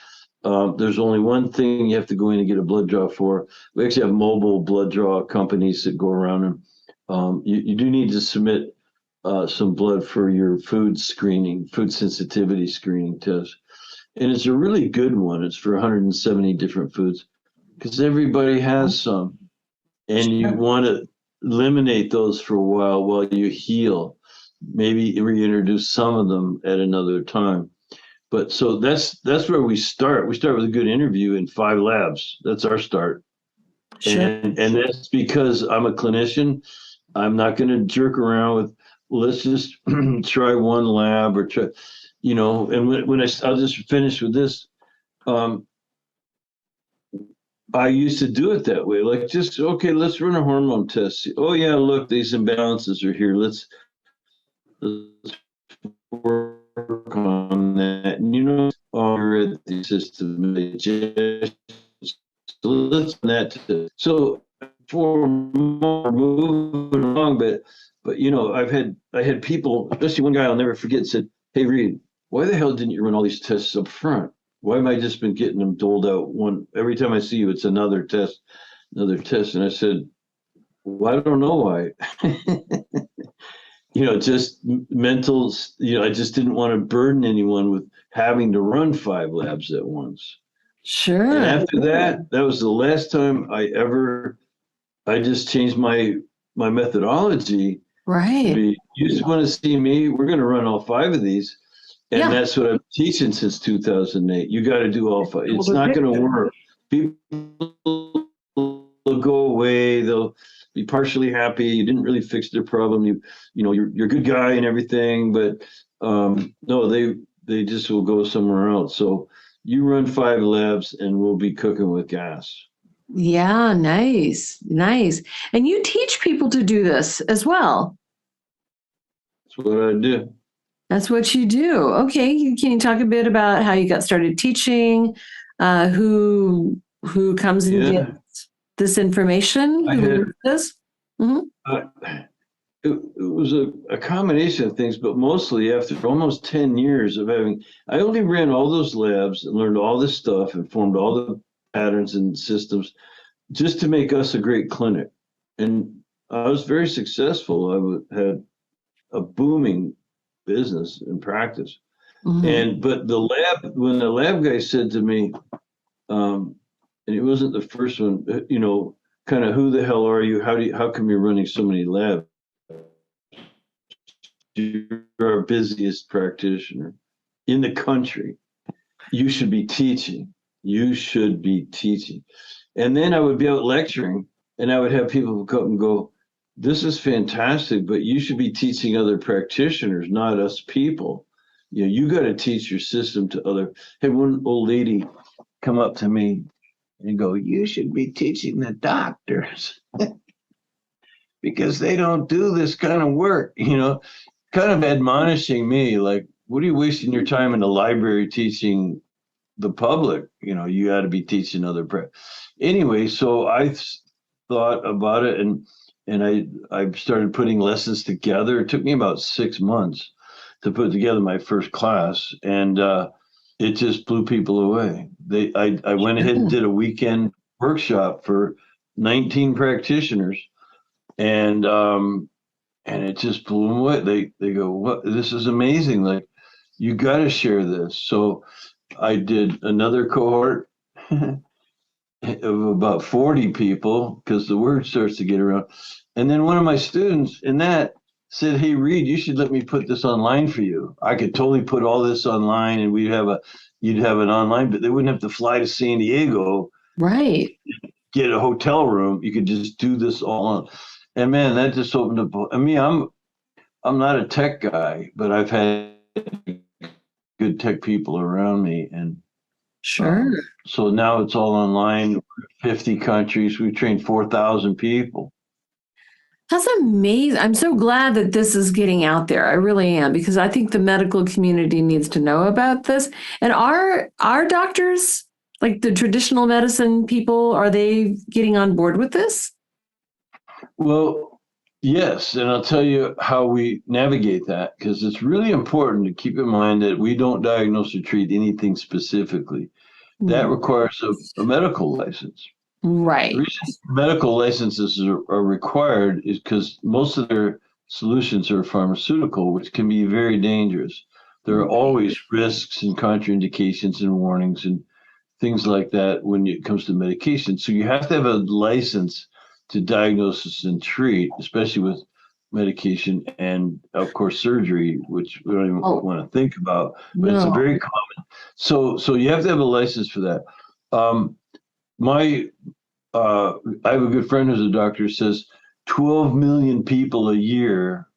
Speaker 3: there's only one thing you have to go in and get a blood draw for. We actually have mobile blood draw companies that go around, and you do need to submit some blood for your food sensitivity screening test. And it's a really good one. It's for 170 different foods because everybody has some. And you want to eliminate those for a while you heal. Maybe reintroduce some of them at another time. But so that's where we start. We start with a good interview in 5 labs. That's our start. Sure. And that's because I'm a clinician. I'm not going to jerk around with, let's just try one lab or try, and when I'll just finish with this. I used to do it that way, like just, okay, let's run a hormone test. Oh yeah, look, these imbalances are here. Let's work on that. And already the system, so let's that. So for more moving along, but I had people, especially one guy I'll never forget, said, "Hey Reed, why the hell didn't you run all these tests up front? Why have I just been getting them doled out one every time I see you? It's another test. And I said, well, I don't know why. Just mental. I just didn't want to burden anyone with having to run 5 labs at once.
Speaker 2: Sure.
Speaker 3: And after that was the last time I just changed my methodology.
Speaker 2: Right.
Speaker 3: You just want to see me? We're going to run all 5 of these. And that's what I'm teaching since 2008. You got to do all 5. It's not going to work. People will go away. They'll be partially happy. You didn't really fix their problem. You're a good guy and everything, but no, they just will go somewhere else. So you run 5 labs, and we'll be cooking with gas.
Speaker 2: Yeah, nice. And you teach people to do this as well.
Speaker 3: That's what I do.
Speaker 2: That's what you do. Okay. Can you talk a bit about how you got started teaching? Who comes and gets this information? Who this?
Speaker 3: Mm-hmm. It was a combination of things, but mostly after almost 10 years of I only ran all those labs and learned all this stuff and formed all the patterns and systems just to make us a great clinic. And I was very successful. I had a booming business and practice. Mm-hmm. But when the lab guy said to me, and it wasn't the first one, kind of, who the hell are you? How come you're running so many labs? You're our busiest practitioner in the country. You should be teaching. And then I would be out lecturing, and I would have people come and go, this is fantastic, but you should be teaching other practitioners, not us people. You got to teach your system to other. Had one old lady come up to me and go, you should be teaching the doctors because they don't do this kind of work, kind of admonishing me, like, what are you wasting your time in the library teaching the public. You got to be teaching anyway. So I thought about it, and I started putting lessons together. It took me about 6 months to put together my first class, and it just blew people away. I went ahead and did a weekend workshop for 19 practitioners, and it just blew them away. They go, "What? This is amazing! Like, you got to share this." So I did another cohort of about 40 people, because the word starts to get around. And then one of my students in that said, "Hey, Reed, you should let me put this online for you. I could totally put all this online, and you'd have an online, but they wouldn't have to fly to San Diego,
Speaker 2: Right.
Speaker 3: get a hotel room. You could just do this all on." And man, that just opened up. I mean, I'm not a tech guy, but I've had good tech people around me, and
Speaker 2: Sure.
Speaker 3: so now it's all online. 50 countries. We've trained 4,000 people.
Speaker 2: That's amazing. I'm so glad that this is getting out there. I really am, because I think the medical community needs to know about this. And are doctors, like the traditional medicine people, are they getting on board with this?
Speaker 3: Well, yes, and I'll tell you how we navigate that, because it's really important to keep in mind that we don't diagnose or treat anything specifically. That requires a medical license.
Speaker 2: Right.
Speaker 3: The reason medical licenses are required is because most of their solutions are pharmaceutical, which can be very dangerous. There are always risks and contraindications and warnings and things like that when it comes to medication. So you have to have a license to diagnose and treat, especially with medication and, of course, surgery, which we don't even want to think about, but it's a very common. So you have to have a license for that. I have a good friend who's a doctor, says 12 million people a year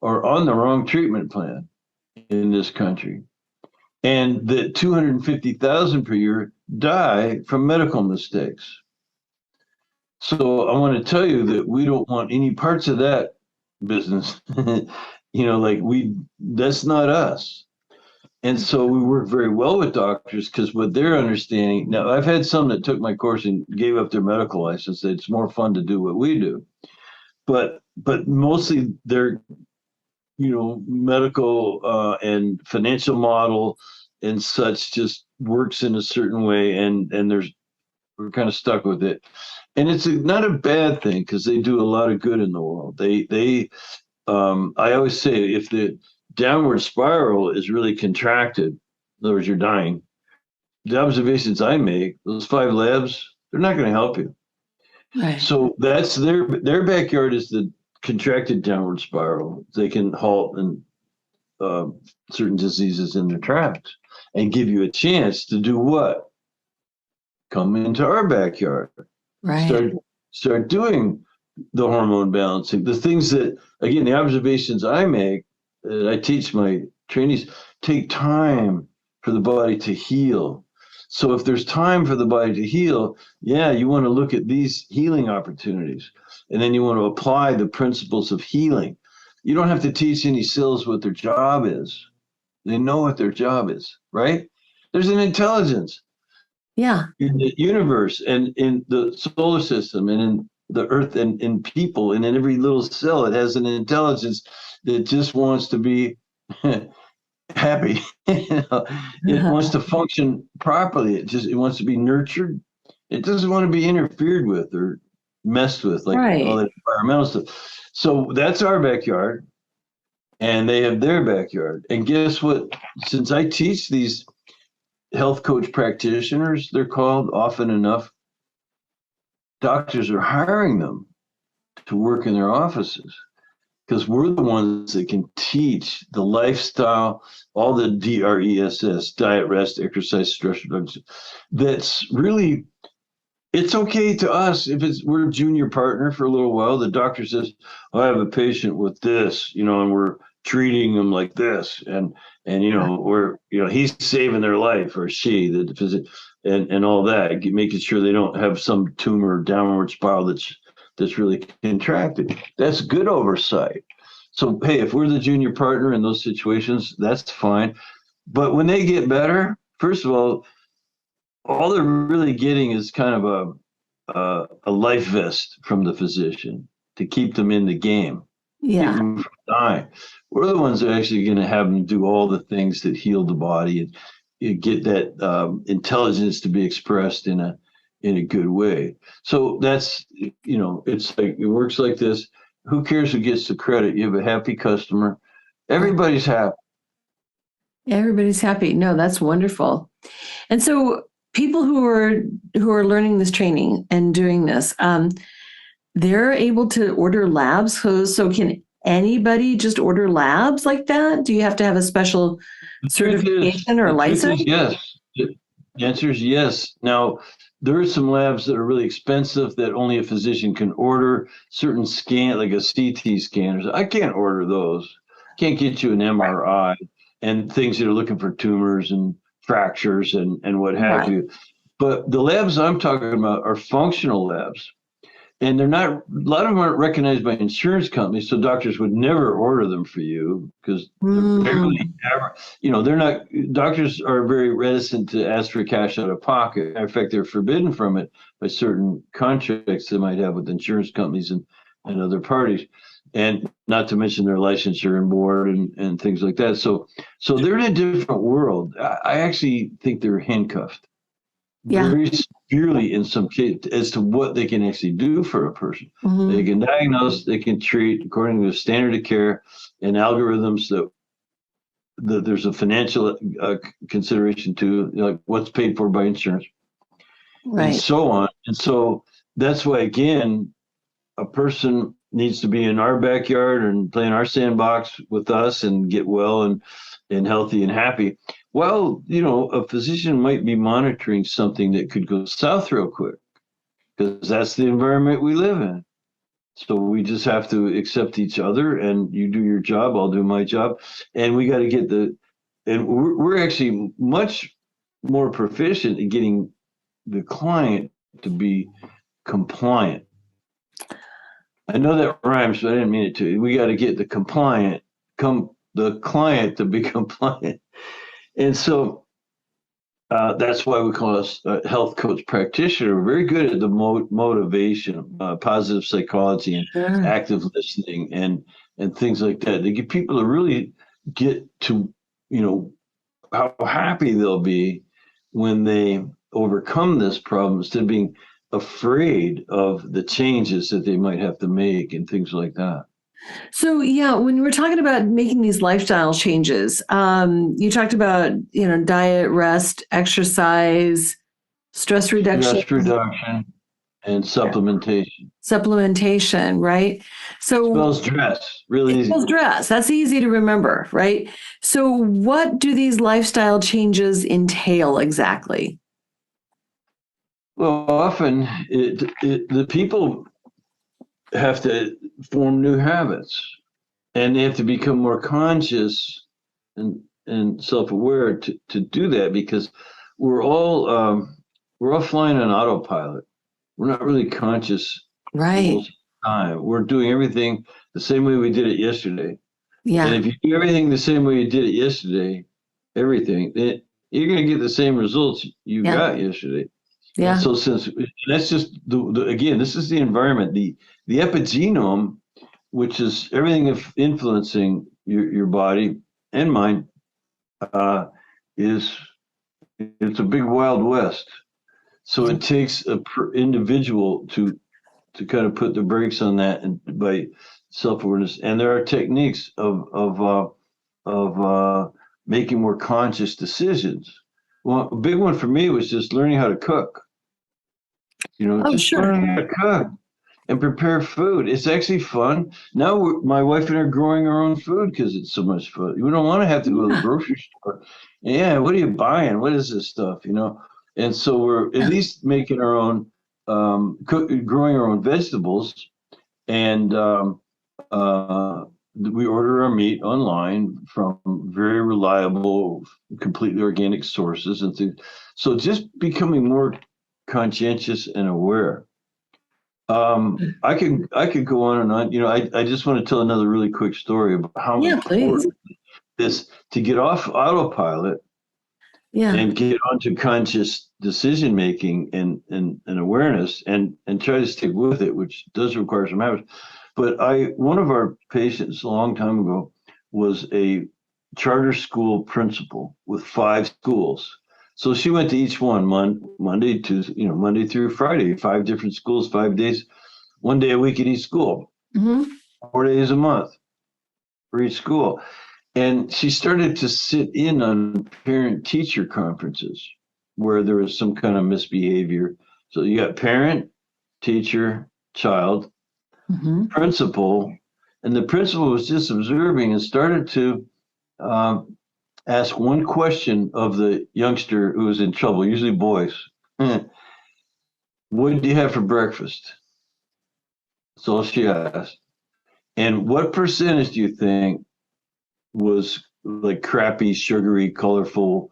Speaker 3: are on the wrong treatment plan in this country. And that 250,000 per year die from medical mistakes. So I want to tell you that we don't want any parts of that business. That's not us. And so we work very well with doctors, because what they're understanding now, I've had some that took my course and gave up their medical license. It's more fun to do what we do, but mostly their medical and financial model and such just works in a certain way, and we're kind of stuck with it. And it's not a bad thing, because they do a lot of good in the world. I always say, if the downward spiral is really contracted, in other words, you're dying, the observations I make, those 5 labs, they're not going to help you.
Speaker 2: Right.
Speaker 3: So that's their backyard is the contracted downward spiral. They can halt certain diseases in their tracks and give you a chance to do what? Come into our backyard.
Speaker 2: Right.
Speaker 3: Start doing the hormone balancing, the things that, again, the observations I make, that I teach my trainees, take time for the body to heal. So if there's time for the body to heal, you want to look at these healing opportunities, and then you want to apply the principles of healing. You don't have to teach any cells what their job is. They know what their job is, right? There's an intelligence in the universe and in the solar system and in the earth and in people, and in every little cell. It has an intelligence that just wants to be happy. It wants to function properly. It wants to be nurtured. It doesn't want to be interfered with or messed with, like all that environmental stuff. So that's our backyard, and they have their backyard. And guess what? Since I teach these health coach practitioners, they're called often enough, doctors are hiring them to work in their offices, because we're the ones that can teach the lifestyle, all the DRESS, diet, rest, exercise, stress reduction. That's really, it's okay to us if we're a junior partner for a little while. The doctor says, I have a patient with this, and we're treating them like this, and he's saving their life, or she, the physician, and all that, making sure they don't have some tumor downward spiral that's really contracted. That's good oversight. So, hey, if we're the junior partner in those situations, that's fine. But when they get better, first of all they're really getting is kind of a life vest from the physician to keep them in the game, keep
Speaker 2: Yeah.
Speaker 3: them from dying. We're the ones that are actually going to have them do all the things that heal the body and you get that intelligence to be expressed in a good way. So that's, it's like it works like this. Who cares who gets the credit? You have a happy customer. Everybody's happy.
Speaker 2: Everybody's happy. No, that's wonderful. And so people who are learning this training and doing this, they're able to order labs. So can anybody just order labs like that? Do you have to have a special certification or license?
Speaker 3: Yes. The answer is yes. Now, there are some labs that are really expensive that only a physician can order. Certain scan, like a CT scanners, I can't order those. Can't get you an MRI and things that are looking for tumors and fractures and what have you. But the labs I'm talking about are functional labs. And they're not, a lot of them aren't recognized by insurance companies, so doctors would never order them for you because they're barely ever, they're not, doctors are very reticent to ask for cash out of pocket. In fact, they're forbidden from it by certain contracts they might have with insurance companies and other parties. And not to mention their licensure and board and things like that. So they're in a different world. I actually think they're handcuffed.
Speaker 2: Yeah.
Speaker 3: Very severely in some cases as to what they can actually do for a person. They can diagnose, they can treat according to the standard of care and algorithms that there's a financial consideration to, like what's paid for by insurance, and so on. And so that's why, again, a person needs to be in our backyard and play in our sandbox with us and get well and healthy and happy. Well, a physician might be monitoring something that could go south real quick because that's the environment we live in. So we just have to accept each other, and you do your job, I'll do my job. And we got to get and we're actually much more proficient in getting the client to be compliant. I know that rhymes, but I didn't mean it to. We got to get the client to be compliant. And so that's why we call us a health coach practitioner. We're very good at the motivation, positive psychology, and active listening, and things like that. They get people to really get to, how happy they'll be when they overcome this problem instead of being afraid of the changes that they might have to make and things like that.
Speaker 2: So, when we're talking about making these lifestyle changes, you talked about, diet, rest, exercise, stress reduction.
Speaker 3: Stress reduction and supplementation.
Speaker 2: Supplementation, right? So
Speaker 3: spells dress, really easy.
Speaker 2: Spells dress. That's easy to remember, right? So what do these lifestyle changes entail exactly?
Speaker 3: Well, often the people have to form new habits, and they have to become more conscious and self-aware to do that, because we're all flying on autopilot. We're not really conscious
Speaker 2: right
Speaker 3: most of the time. We're doing everything the same way we did it yesterday.
Speaker 2: Yeah.
Speaker 3: And if you do everything the same way you did it yesterday, then you're going to get the same results you got yesterday.
Speaker 2: Yeah.
Speaker 3: And so that's just again, this is the environment, the epigenome, which is everything influencing your body and mind, it's a big Wild West. So it takes an individual to kind of put the brakes on that, and by self-awareness. And there are techniques of making more conscious decisions. Well, a big one for me was just learning how to cook. Learning how to cook and prepare food. It's actually fun. Now my wife and I are growing our own food because it's so much fun. We don't want to have to go to the grocery store. Yeah, what are you buying? What is this stuff? And so we're at least making our own, growing our own vegetables, and we order our meat online from very reliable, completely organic sources and things. So just becoming more conscientious and aware. I could go on and on. I just want to tell another really quick story about how important this to get off autopilot and get onto conscious decision making and awareness and try to stick with it, which does require some habits. But one of our patients a long time ago was a charter school principal with 5 schools. So she went to each one Monday through Friday, 5 different schools, 5 days, 1 day a week at each school, 4 days a month for each school. And she started to sit in on parent-teacher conferences where there was some kind of misbehavior. So you got parent, teacher, child, principal, and the principal was just observing and started to ask one question of the youngster who was in trouble, usually boys. What did you have for breakfast? That's all she asked. And what percentage do you think was like crappy, sugary, colorful,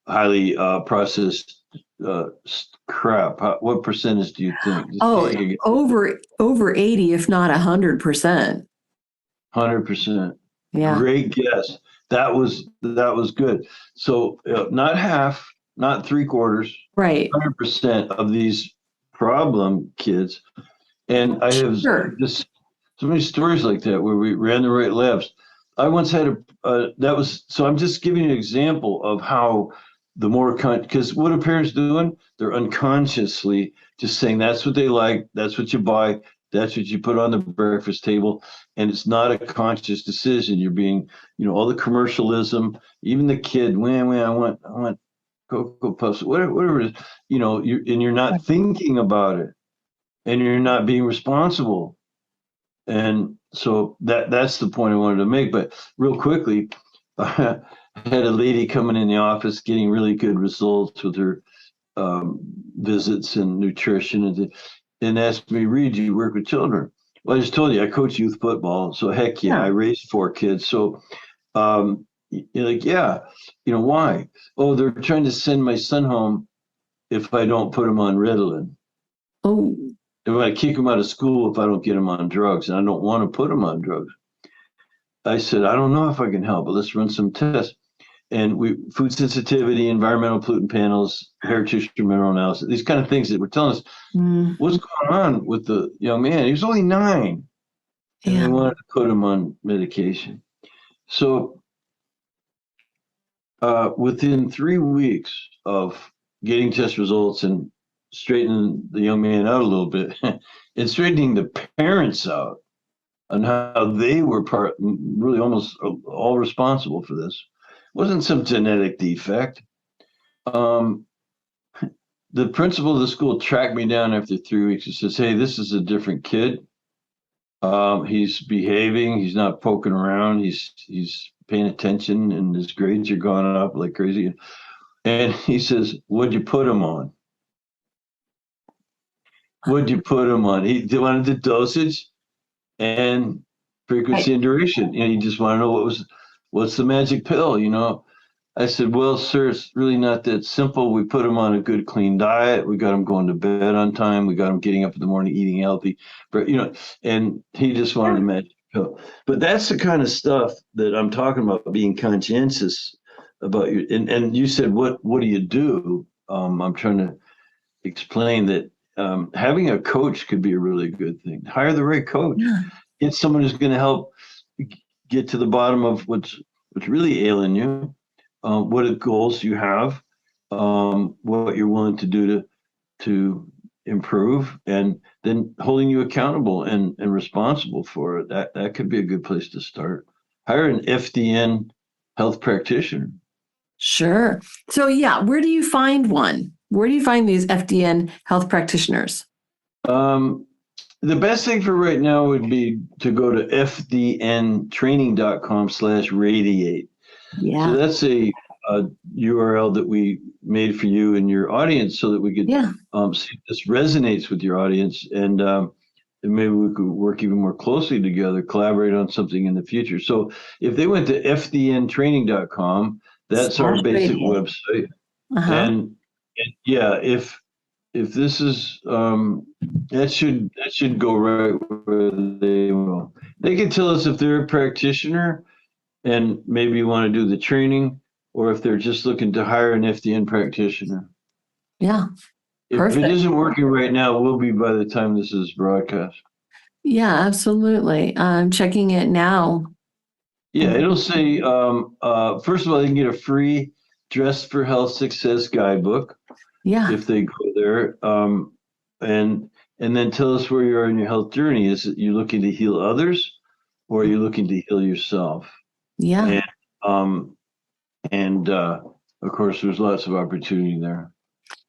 Speaker 3: highly processed crap? What percentage do you think?
Speaker 2: Over 80, if not 100%.
Speaker 3: 100%.
Speaker 2: Yeah.
Speaker 3: Great guess. That was good. So not half, not 3/4,
Speaker 2: right.
Speaker 3: 100% of these problem kids. And I have just so many stories like that where we ran the right labs. I once had so I'm just giving you an example of how the more, because what are parents doing? They're unconsciously just saying that's what they like, that's what you buy, that's what you put on the breakfast table, and it's not a conscious decision. You're being, all the commercialism, even the kid, I want Cocoa Puffs, whatever it is, you're not thinking about it, and you're not being responsible. And so that's the point I wanted to make. But real quickly, I had a lady coming in the office getting really good results with her visits and nutrition, and asked me, Reed, do you work with children? Well, I just told you I coach youth football, so heck yeah. I raised 4 kids. So you're like, yeah, why? Oh, they're trying to send my son home if I don't put him on Ritalin.
Speaker 2: Oh.
Speaker 3: They want to kick him out of school if I don't get him on drugs, and I don't want to put him on drugs. I said, I don't know if I can help, but let's run some tests. And food sensitivity, environmental pollutant panels, hair tissue mineral analysis, these kind of things that were telling us what's going on with the young man. He was only 9, and they wanted to put him on medication. So within 3 weeks of getting test results and straightening the young man out a little bit and straightening the parents out on how they were really almost all responsible for this. It wasn't some genetic defect. The principal of the school tracked me down after 3 weeks and says, hey, this is a different kid. He's behaving. He's not poking around. He's paying attention, and his grades are going up like crazy. And he says, what'd you put him on? What'd you put him on? He wanted the dosage and frequency and duration. And he just wanted to know what's the magic pill, I said, well, sir, it's really not that simple. We put him on a good, clean diet. We got him going to bed on time. We got him getting up in the morning, eating healthy. But, and he just wanted a magic pill. But that's the kind of stuff that I'm talking about, being conscientious about you. And you said, what do you do? I'm trying to explain that having a coach could be a really good thing. Hire the right coach. Yeah. Get someone who's going to help get to the bottom of what's really ailing you, what are the goals you have, what you're willing to do to improve, and then holding you accountable and responsible for it. That could be a good place to start. Hire an FDN health practitioner.
Speaker 2: Sure. So where do you find one? Where do you find these FDN health practitioners?
Speaker 3: The best thing for right now would be to go to fdntraining.com/radiate. Yeah. So that's a URL that we made for you and your audience so that we could see if this resonates with your audience, and maybe we could work even more closely together, collaborate on something in the future. So if they went to fdntraining.com, that's our basic website. And if this is that should go right where they will. They can tell us if they're a practitioner and maybe you want to do the training, or if they're just looking to hire an FDN practitioner.
Speaker 2: Yeah.
Speaker 3: If it isn't working right now, it will be by the time this is broadcast.
Speaker 2: Yeah, absolutely. I'm checking it now.
Speaker 3: Yeah, it'll say, first of all, they can get a free Dress for Health Success guidebook.
Speaker 2: Yeah.
Speaker 3: If they go there. And then tell us where you are in your health journey. Is it you looking to heal others, or are you looking to heal yourself?
Speaker 2: Yeah.
Speaker 3: And of course, there's lots of opportunity there.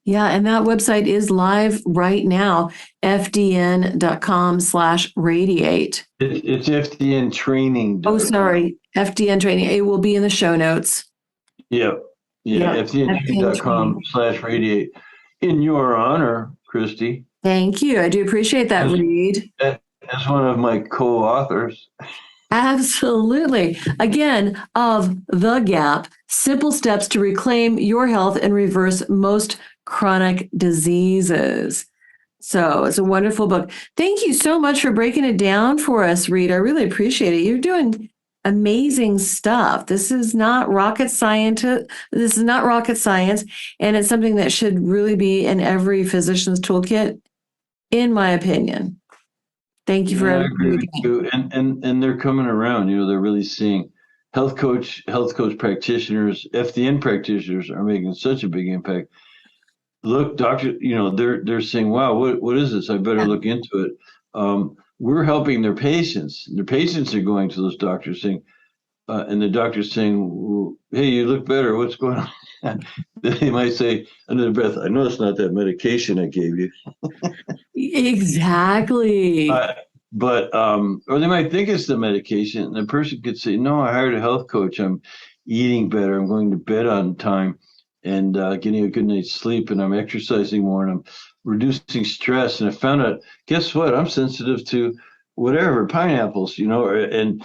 Speaker 2: Yeah, and that website is live right now, fdn.com/radiate.
Speaker 3: It's FDN training.
Speaker 2: Oh, sorry, FDN training. It will be in the show notes.
Speaker 3: Yeah, FDN.com/radiate. In your honor, Christy.
Speaker 2: Thank you. I do appreciate that, Reed.
Speaker 3: As one of my co-authors.
Speaker 2: Absolutely. Again, of The Gap, Simple Steps to Reclaim Your Health and Reverse Most Chronic Diseases. So it's a wonderful book. Thank you so much for breaking it down for us, Reed. I really appreciate it. You're doing amazing stuff. This is not rocket science. And it's something that should really be in every physician's toolkit, in my opinion. Thank you for everything.
Speaker 3: I agree with you. And they're coming around. They're really seeing health coach practitioners, FDN practitioners are making such a big impact. Look, doctor, they're saying, wow, what is this? I better look into it. We're helping their patients. Their patients are going to those doctors saying, and the doctor's saying, well, hey, you look better. What's going on? They might say under their breath, I know it's not that medication I gave you.
Speaker 2: Exactly.
Speaker 3: But or they might think it's the medication, and the person could say, no, I hired a health coach. I'm eating better. I'm going to bed on time and getting a good night's sleep, and I'm exercising more, and I'm reducing stress. And I found out, guess what? I'm sensitive to whatever, pineapples, and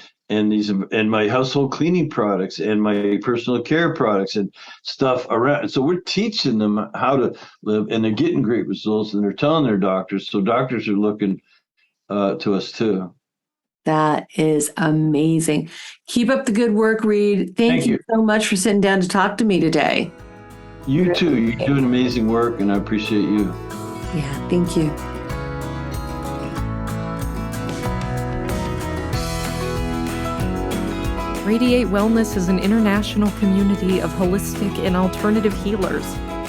Speaker 3: my household cleaning products and my personal care products and stuff around. So we're teaching them how to live, and they're getting great results, and they're telling their doctors. So doctors are looking to us too.
Speaker 2: That is amazing. Keep up the good work, Reed. Thank you so much for sitting down to talk to me today.
Speaker 3: You too. You're doing amazing work, and I appreciate you.
Speaker 2: Yeah, thank you.
Speaker 1: Radiate Wellness is an international community of holistic and alternative healers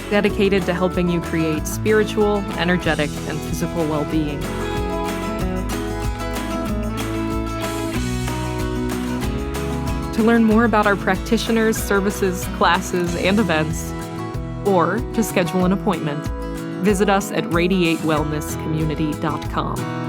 Speaker 1: dedicated to helping you create spiritual, energetic, and physical well-being. To learn more about our practitioners, services, classes, and events, or to schedule an appointment, visit us at radiatewellnesscommunity.com.